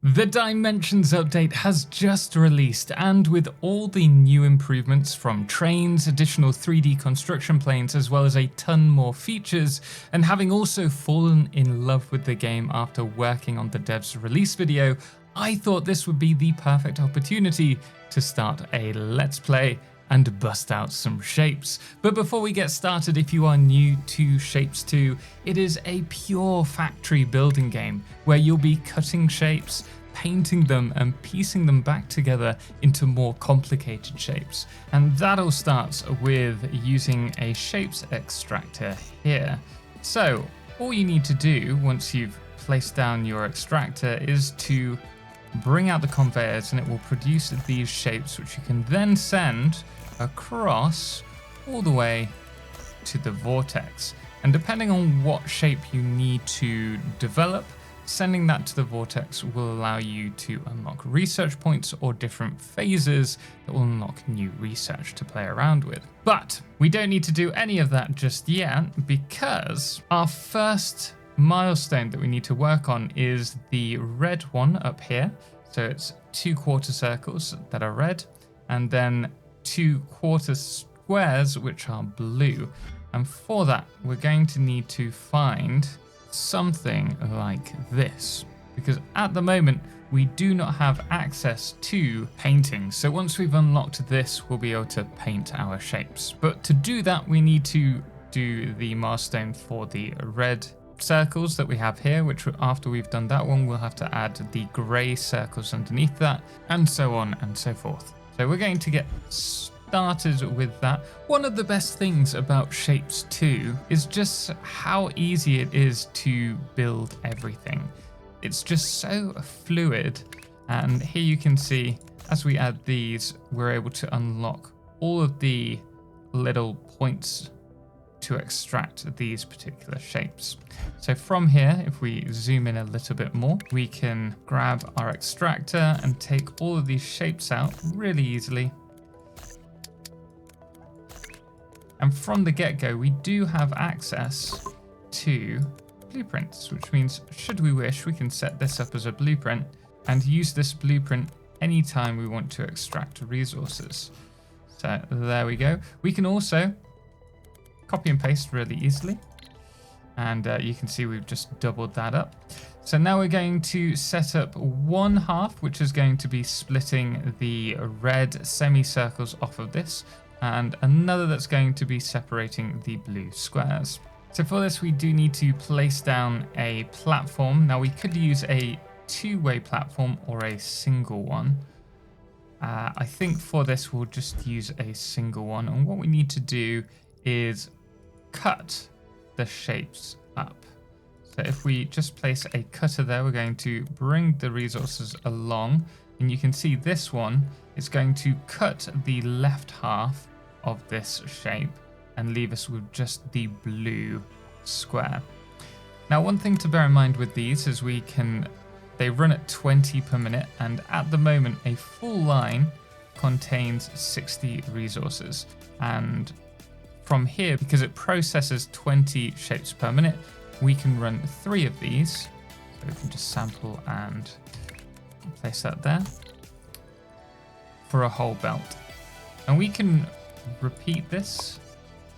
The Dimensions update has just released, and with all the new improvements from trains, additional 3D construction planes, as well as a ton more features, and having also fallen in love with the game after working on the dev's release video, I thought this would be the perfect opportunity to start a Let's Play and bust out some shapes. But before we get started, if you are new to Shapes 2, it is a pure factory building game where you'll be cutting shapes, painting them and piecing them back together into more complicated shapes. And that all starts with using a shapes extractor here. So all you need to do once you've placed down your extractor is to bring out the conveyors, and it will produce these shapes which you can then send across all the way to the vortex. And depending on what shape you need to develop, sending that to the vortex will allow you to unlock research points or different phases that will unlock new research to play around with. But we don't need to do any of that just yet, because our first milestone that we need to work on is the red one up here. So it's 2 quarter circles that are red, and then 2 quarter squares which are blue. And for that, we're going to need to find something like this, because at the moment we do not have access to painting. So once we've unlocked this, we'll be able to paint our shapes. But to do that, we need to do the milestone for the red circles that we have here, which after we've done that one, we'll have to add the grey circles underneath that, and so on and so forth. So we're going to get started with that. One of the best things about Shapes 2 is just how easy it is to build everything. It's just so fluid, and here you can see as we add these, we're able to unlock all of the little points to extract these particular shapes. So from here, if we zoom in a little bit more, we can grab our extractor and take all of these shapes out really easily. And from the get-go, we do have access to blueprints, which means should we wish, we can set this up as a blueprint and use this blueprint anytime we want to extract resources. So there we go. We can also copy and paste really easily, and you can see we've just doubled that up. So now we're going to set up one half, which is going to be splitting the red semicircles off of this, and another that's going to be separating the blue squares. So for this, we do need to place down a platform. Now we could use a 2-way platform or a single one. I think for this we'll just use a single one, and what we need to do is cut the shapes up. So if we just place a cutter there, we're going to bring the resources along, and you can see this one is going to cut the left half of this shape and leave us with just the blue square. Now, one thing to bear in mind with these is they run at 20 per minute, and at the moment a full line contains 60 resources, and from here, because it processes 20 shapes per minute, we can run 3 of these. So we can just sample and place that there for a whole belt. And we can repeat this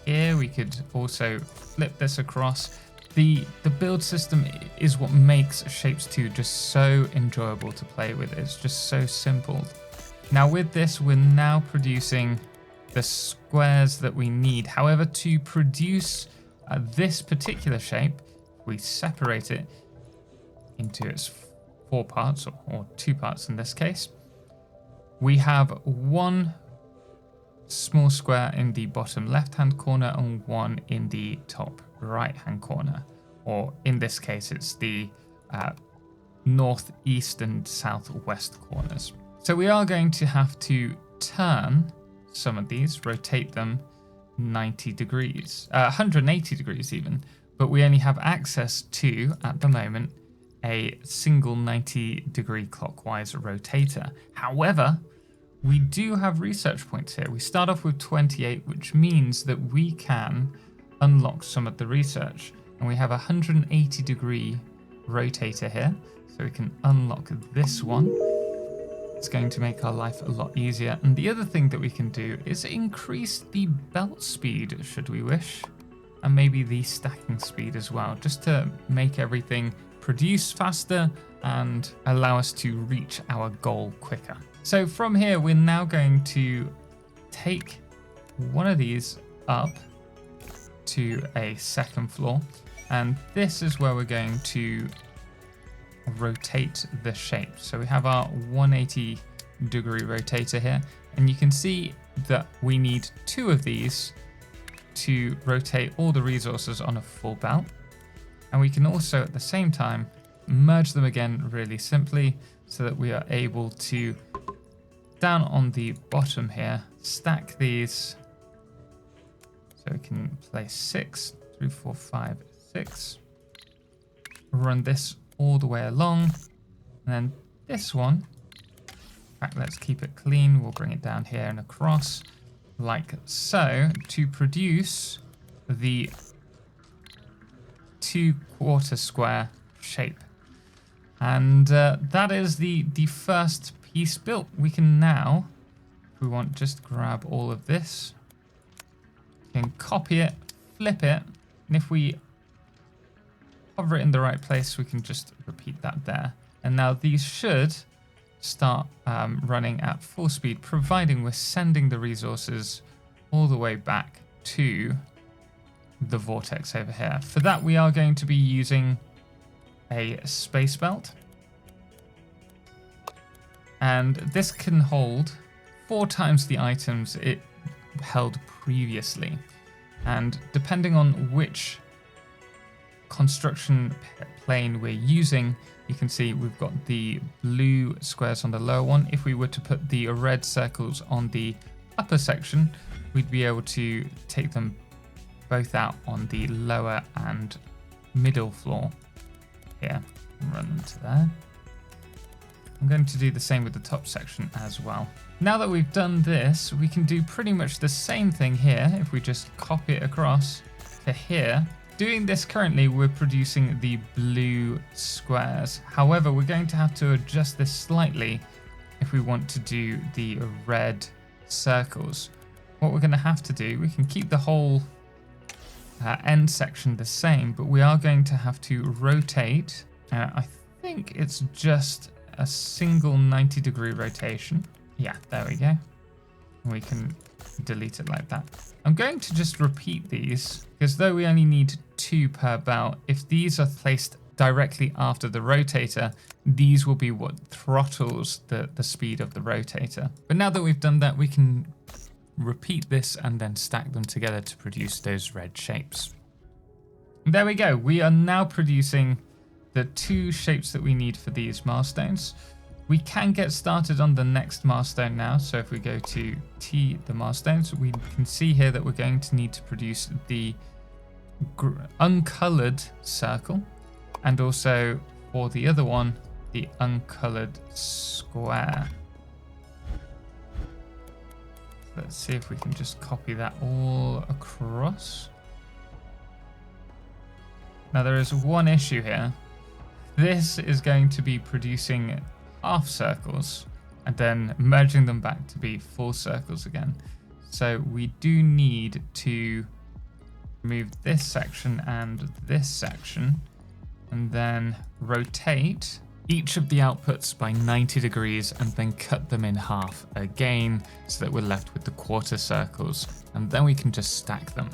here. We could also flip this across. The build system is what makes Shapes 2 just so enjoyable to play with. It's just so simple. Now with this, we're now producing the squares that we need. However, to produce this particular shape, we separate it into its 4 parts, or 2 parts in this case. We have one small square in the bottom left-hand corner and one in the top right-hand corner, or in this case, it's the northeast and southwest corners. So we are going to have to turn some of these, rotate them 90 degrees, 180 degrees even, but we only have access to, at the moment, a single 90-degree clockwise rotator. However, we do have research points here. We start off with 28, which means that we can unlock some of the research, and we have a 180-degree rotator here, so we can unlock this one. It's going to make our life a lot easier. And the other thing that we can do is increase the belt speed, should we wish, and maybe the stacking speed as well, just to make everything produce faster and allow us to reach our goal quicker. So from here, we're now going to take one of these up to a second floor, and this is where we're going to rotate the shape. So we have our 180-degree rotator here, and you can see that we need 2 of these to rotate all the resources on a full belt. And we can also at the same time merge them again really simply, so that we are able to, down on the bottom here, stack these. So we can place 6, 3, 4, 5, 6. Run this all the way along. And then this one, in fact, let's keep it clean. We'll bring it down here and across like so to produce the 2/4 square shape. And that is the first piece built. We can now, if we want, just grab all of this. We can copy it, flip it, and if we hover it in the right place, we can just repeat that there. And now these should start running at full speed, providing we're sending the resources all the way back to the vortex over here. For that, we are going to be using a space belt. And this can hold 4 times the items it held previously. And depending on which construction plane we're using, you can see we've got the blue squares on the lower one. If we were to put the red circles on the upper section, we'd be able to take them both out on the lower and middle floor here and run them to there. I'm going to do the same with the top section as well. Now that we've done this, we can do pretty much the same thing here if we just copy it across to here. Doing this currently, we're producing the blue squares. However, we're going to have to adjust this slightly if we want to do the red circles. What we're going to have to do, we can keep the whole end section the same, but we are going to have to rotate. I think it's just a single 90-degree rotation. Yeah, there we go. We can delete it like that. I'm going to just repeat these, because though we only need 2 per belt, if these are placed directly after the rotator, these will be what throttles the speed of the rotator. But now that we've done that, we can repeat this and then stack them together to produce those red shapes. And there we go. We are now producing the 2 shapes that we need for these milestones. We can get started on the next milestone now. So if we go to T, the milestones, we can see here that we're going to need to produce the uncolored circle, and also for the other one, the uncolored square. Let's see if we can just copy that all across. Now there is one issue here. This is going to be producing half circles and then merging them back to be full circles again. So we do need to remove this section and this section, and then rotate each of the outputs by 90 degrees and then cut them in half again, so that we're left with the quarter circles, and then we can just stack them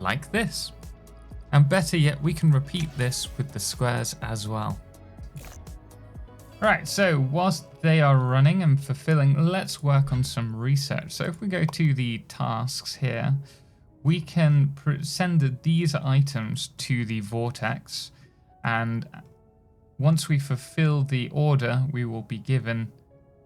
like this. And better yet, we can repeat this with the squares as well. Right, so whilst they are running and fulfilling, let's work on some research. So if we go to the tasks here, we can send these items to the vortex, and once we fulfill the order, we will be given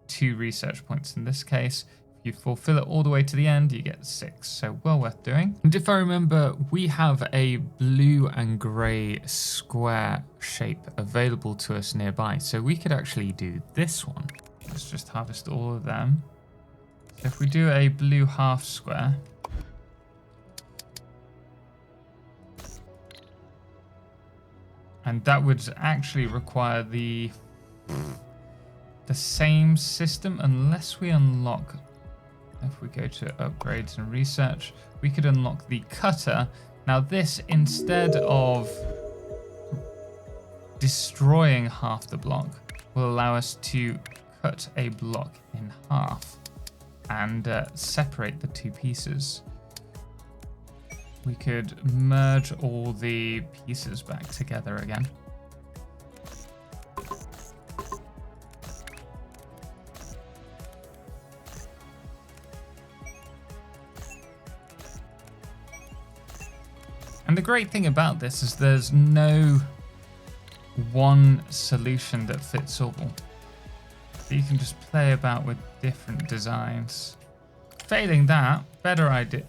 2 research points. In this case, if you fulfill it all the way to the end, you get 6. So well worth doing. And if I remember, we have a blue and grey square shape available to us nearby. So we could actually do this one. Let's just harvest all of them. So if we do a blue half square, And that would actually require the same system unless we unlock, if we go to upgrades and research, we could unlock the cutter. Now this, instead of destroying half the block, will allow us to cut a block in half and separate the two pieces. We could merge all the pieces back together again. And the great thing about this is there's no one solution that fits all. So you can just play about with different designs. Failing that, better idea.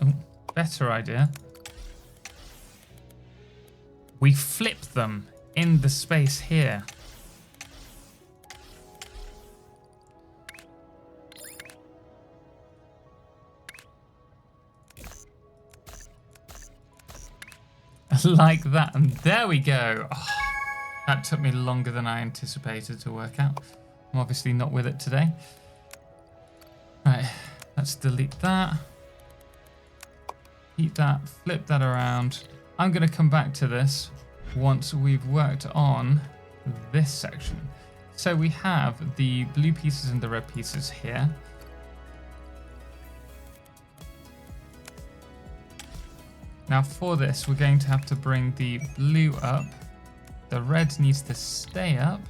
We flip them in the space here. Like that, and there we go. Oh, that took me longer than I anticipated to work out. I'm obviously not with it today. Right, let's delete that. Keep that, flip that around. I'm going to come back to this once we've worked on this section. So we have the blue pieces and the red pieces here. Now for this, we're going to have to bring the blue up. The red needs to stay up.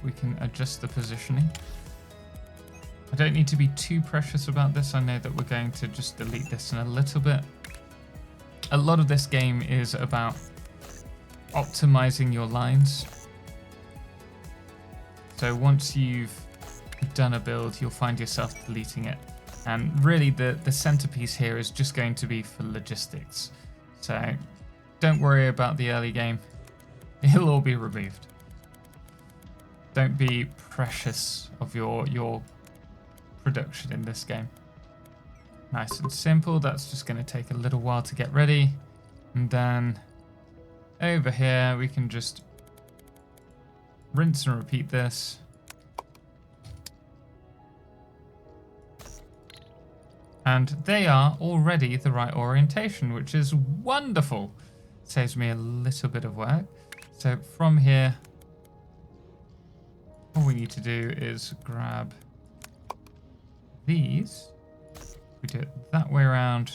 We can adjust the positioning. I don't need to be too precious about this. I know that we're going to just delete this in a little bit. A lot of this game is about optimizing your lines. So once you've done a build, you'll find yourself deleting it. And really the centerpiece here is just going to be for logistics. So don't worry about the early game. It'll all be removed. Don't be precious of your production in this game. Nice and simple. That's just going to take a little while to get ready. And then over here, we can just rinse and repeat this. And they are already the right orientation, which is wonderful. Saves me a little bit of work. So from here, all we need to do is grab these. We do it that way around,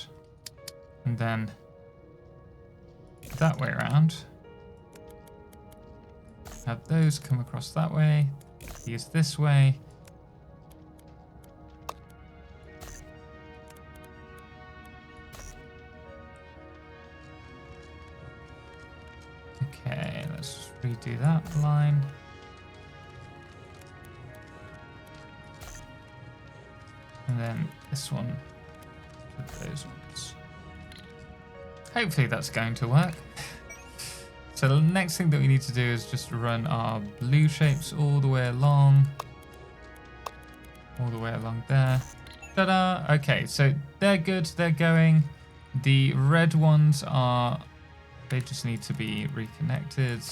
and then that way around. Have those come across that way, these this way. Okay, let's just redo that line. And then this one with those ones. Hopefully that's going to work. So the next thing that we need to do is just run our blue shapes all the way along. All the way along there. Ta-da! Okay, so they're good, they're going. The red ones are, they just need to be reconnected.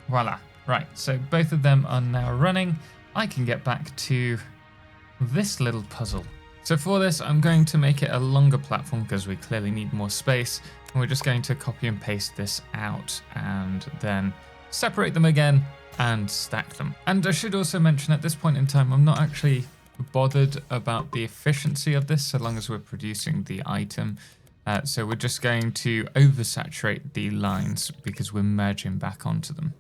Voila. Right, so both of them are now running. I can get back to this little puzzle. So for this, I'm going to make it a longer platform because we clearly need more space. And we're just going to copy and paste this out and then separate them again and stack them. And I should also mention at this point in time, I'm not actually bothered about the efficiency of this so long as we're producing the item. So we're just going to oversaturate the lines because we're merging back onto them.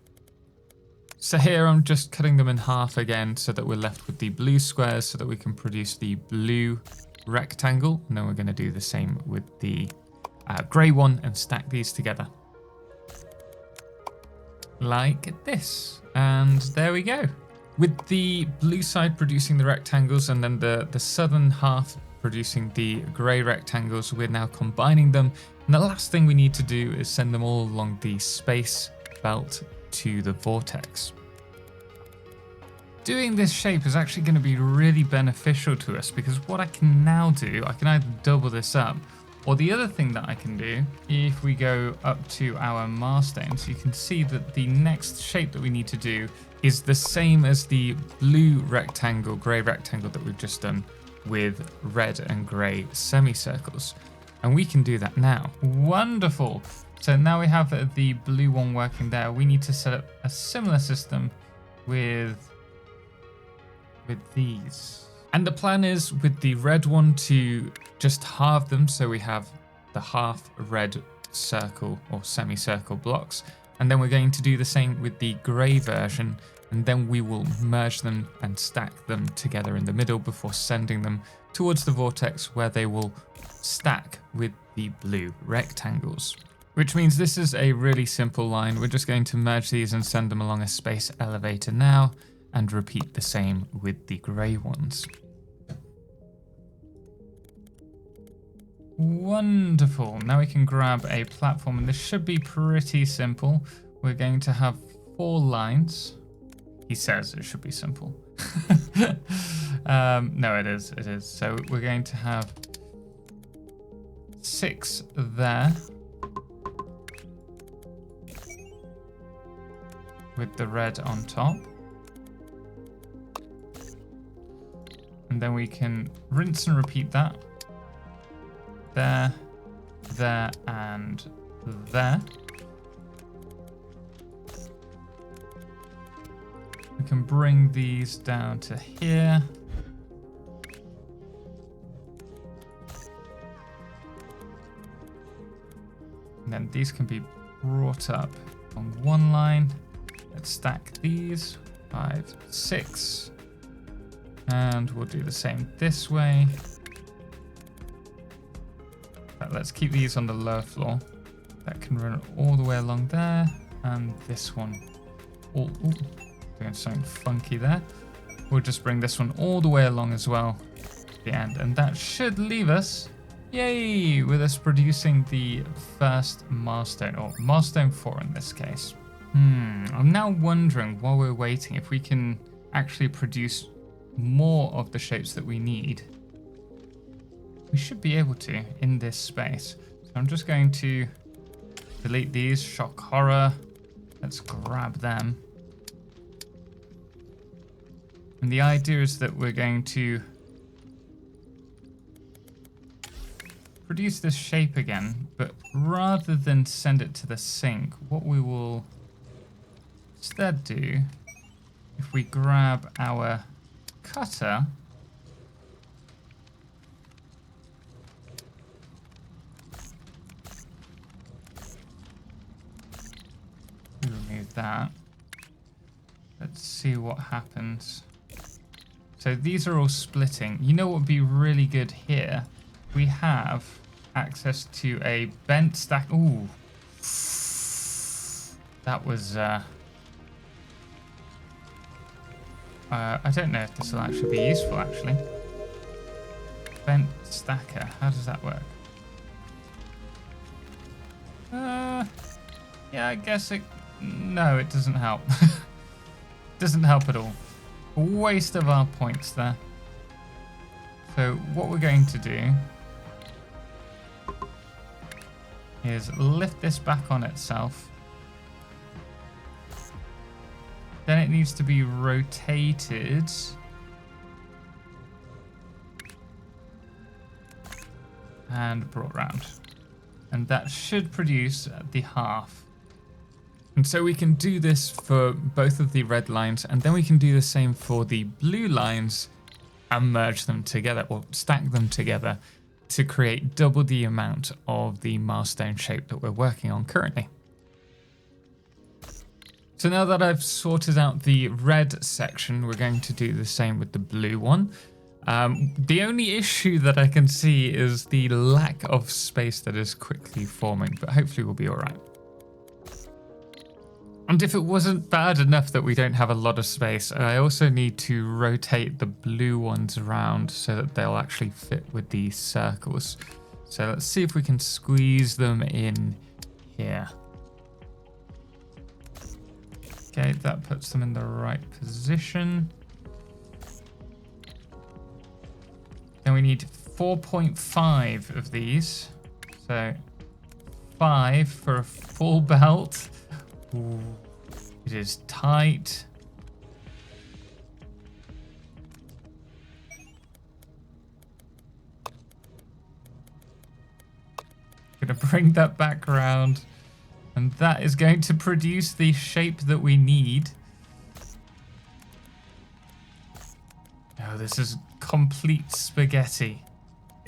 So here I'm just cutting them in half again so that we're left with the blue squares so that we can produce the blue rectangle. And then we're going to do the same with the grey one and stack these together. Like this. And there we go. With the blue side producing the rectangles and then the southern half producing the grey rectangles, we're now combining them. And the last thing we need to do is send them all along the space belt to the vortex. Doing this shape is actually going to be really beneficial to us because what I can now do, I can either double this up Or the other thing that I can do, if we go up to our milestones, you can see that the next shape that we need to do is the same as the blue rectangle, grey rectangle that we've just done with red and grey semicircles. And we can do that now. Wonderful. So now we have the blue one working there. We need to set up a similar system with these. And the plan is with the red one to just halve them, so we have the half red circle or semicircle blocks. And then we're going to do the same with the grey version, and then we will merge them and stack them together in the middle before sending them towards the vortex where they will stack with the blue rectangles. Which means this is a really simple line. We're just going to merge these and send them along a space elevator now, and repeat the same with the grey ones. Wonderful. Now we can grab a platform, and this should be pretty simple. We're going to have 4 lines. He says it should be simple. No, it is. So we're going to have 6 there, with the red on top. And then we can rinse and repeat that. There, there, and there. We can bring these down to here. And then these can be brought up on one line. Let's stack these, 5, 6. And we'll do the same this way. But let's keep these on the lower floor. That can run all the way along there. And this one. Doing something funky there. We'll just bring this one all the way along as well to the end. And that should leave us, yay, with us producing the first milestone, or milestone 4 in this case. I'm now wondering, while we're waiting, if we can actually produce more of the shapes that we need. We should be able to in this space. So I'm just going to delete these. Shock horror. Let's grab them. And the idea is that we're going to produce this shape again, but rather than send it to the sink, what we will instead do, if we grab our cutter, remove that. Let's see what happens. So these are all splitting. You know what would be really good here? We have access to a bent stack. Ooh. That was... I don't know if this will actually be useful, actually. Bent stacker. How does that work? Yeah, I guess it... No, it doesn't help. Doesn't help at all. A waste of our points there. So what we're going to do is lift this back on itself. Then it needs to be rotated. And brought round. And that should produce the half. And so we can do this for both of the red lines, and then we can do the same for the blue lines and merge them together, or stack them together to create double the amount of the milestone shape that we're working on currently. So now that I've sorted out the red section, we're going to do the same with the blue one. The only issue that I can see is the lack of space that is quickly forming, but hopefully we'll be all right. And if it wasn't bad enough that we don't have a lot of space, I also need to rotate the blue ones around so that they'll actually fit with these circles. So let's see if we can squeeze them in here. Okay, that puts them in the right position. Then we need 4.5 of these. So 5 for a full belt. Ooh, it is tight. Gonna bring that back around, and that is going to produce the shape that we need. Oh, this is complete spaghetti.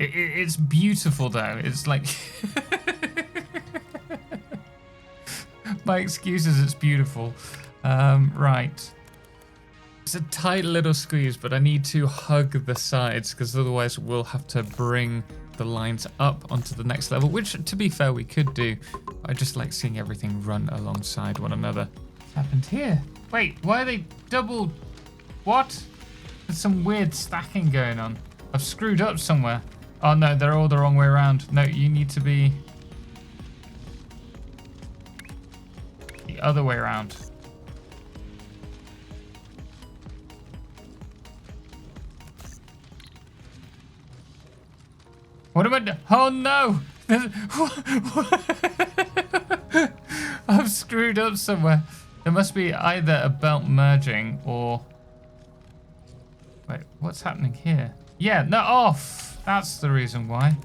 It's beautiful though. It's like my excuse is it's beautiful. Right. It's a tight little squeeze, but I need to hug the sides because otherwise we'll have to bring the lines up onto the next level, which to be fair we could do. I just like seeing everything run alongside one another. What's happened here? Wait, why are they double? What? There's some weird stacking going on. I've screwed up somewhere. Oh no, they're all the wrong way around. No, you need to be the other way around. What am I doing? Oh no! I've screwed up somewhere. There must be either a belt merging or... Wait, what's happening here? Yeah, no, off! That's the reason why.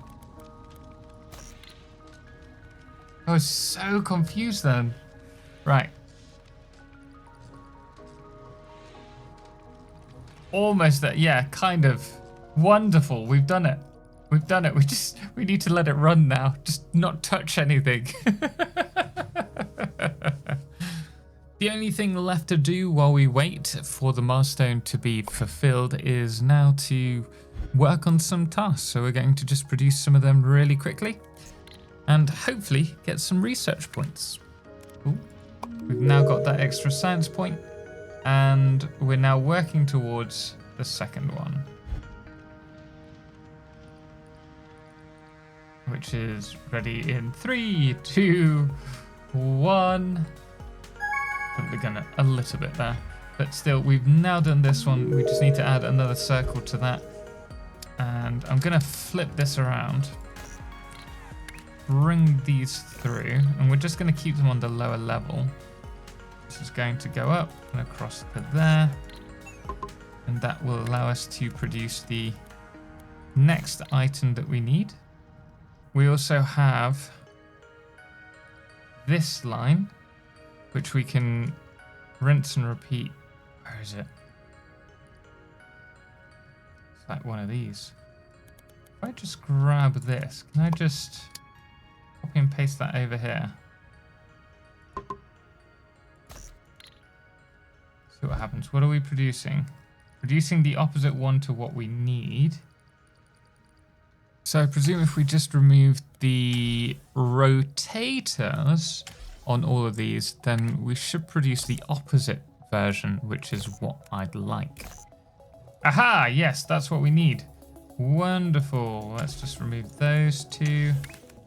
I was so confused then. Right. Almost there. Yeah, kind of. Wonderful. We've done it. We've done it. We need to let it run now. Just not touch anything. The only thing left to do while we wait for the milestone to be fulfilled is now to work on some tasks. So we're going to just produce some of them really quickly and hopefully get some research points. Ooh. We've now got that extra science point and we're now working towards the second one, which is ready in 3, 2, 1. Probably gonna a little bit there, but still we've now done this one. We just need to add another circle to that, and I'm gonna flip this around, bring these through, and we're just gonna keep them on the lower level. This is going to go up and across to there, and that will allow us to produce the next item that we need. We also have this line, which we can rinse and repeat. Where is it? It's like one of these. If I just grab this, can I just copy and paste that over here? See what happens. What are we producing? Producing the opposite one to what we need. So I presume if we just remove the rotators on all of these, then we should produce the opposite version, which is what I'd like. Aha, yes, that's what we need. Wonderful. Let's just remove those two.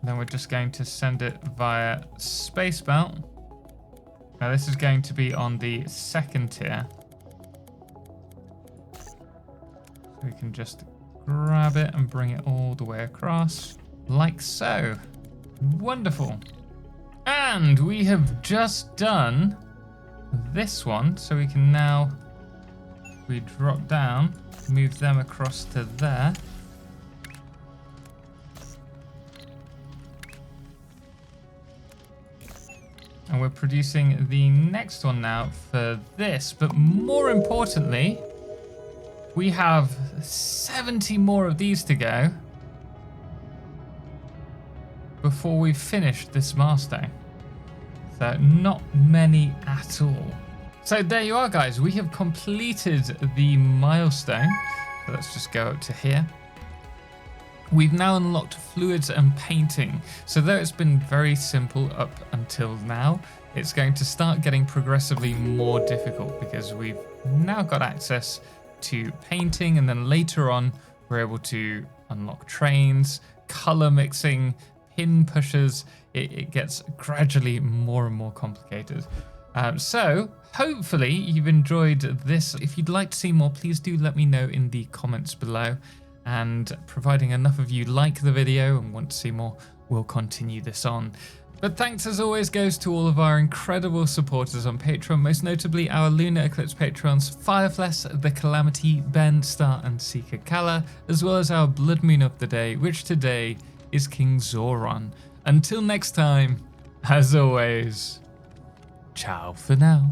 Then we're just going to send it via space belt. Now this is going to be on the second tier. So we can just grab it and bring it all the way across, like so. Wonderful. And we have just done this one, so we can now, we drop down, move them across to there. And we're producing the next one now for this, but more importantly, we have 70 more of these to go before we've finished this milestone. So not many at all. So there you are, guys. We have completed the milestone. So let's just go up to here. We've now unlocked fluids and painting. So though it's been very simple up until now, it's going to start getting progressively more difficult because we've now got access to painting, and then later on we're able to unlock trains, color mixing, pin pushers. It gets gradually more and more complicated. So hopefully you've enjoyed this. If you'd like to see more, please do let me know in the comments below. And providing enough of you like the video and want to see more, we'll continue this on. But thanks as always goes to all of our incredible supporters on Patreon, most notably our Lunar Eclipse patrons Firefless, The Calamity, Ben, Star and Seeker Kala, as well as our Blood Moon of the day, which today is King Zoran. Until next time, as always, ciao for now.